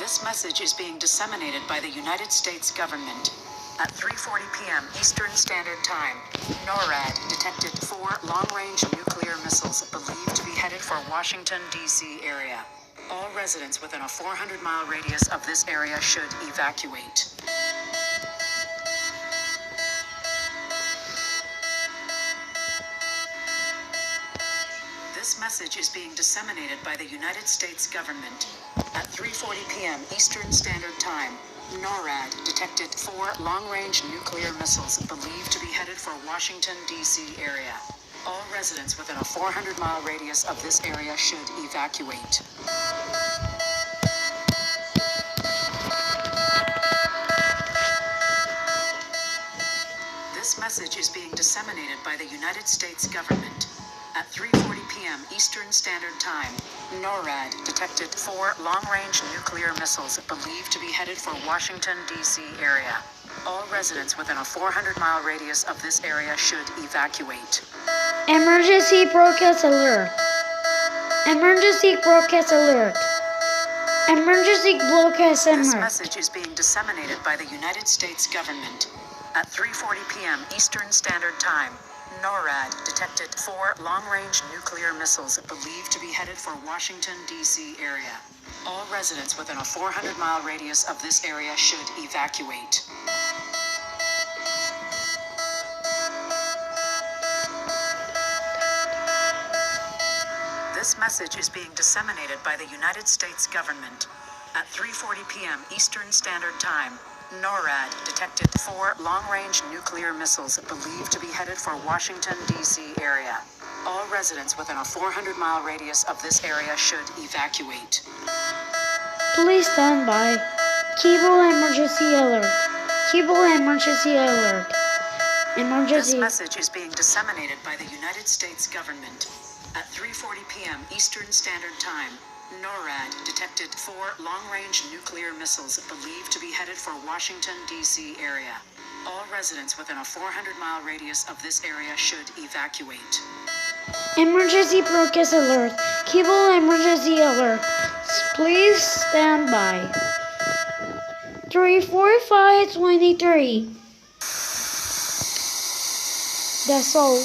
This message is being disseminated by the United States government. At 3:40 p.m. Eastern Standard Time, NORAD detected 4 long-range nuclear missiles believed to be headed for Washington, D.C. area. All residents within a 400-mile radius of this area should evacuate. This message is being disseminated by the United States government. At 3:40 p.m. Eastern Standard Time, NORAD detected 4 long-range nuclear missiles believed to be headed for Washington, D.C. area. All residents within a 400-mile radius of this area should evacuate. This message is being disseminated by the United States government. At 3:40 p.m. Eastern Standard Time, NORAD detected 4 long-range nuclear missiles believed to be headed for Washington, D.C. area. All residents within a 400-mile radius of this area should evacuate. Emergency broadcast alert. Emergency broadcast alert. Emergency broadcast alert. This message is being disseminated by the United States government. At 3:40 p.m. Eastern Standard Time, NORAD detected 4 long-range nuclear missiles believed to be headed for Washington, D.C. area. All residents within a 400-mile radius of this area should evacuate. This message is being disseminated by the United States government. At 3:40 p.m. Eastern Standard Time, NORAD detected 4 long-range nuclear missiles believed to be headed for Washington, D.C. area. All residents within a 400-mile radius of this area should evacuate. Please stand by. Cable emergency alert. Cable emergency alert. Emergency. This message is being disseminated by the United States government. At 3:40 p.m. Eastern Standard Time, NORAD detected 4 long-range nuclear missiles believed to be headed for Washington, D.C. area. All residents within a 400-mile radius of this area should evacuate. Emergency broadcast alert. Cable emergency alert. Please stand by. 3:45:23. That's all.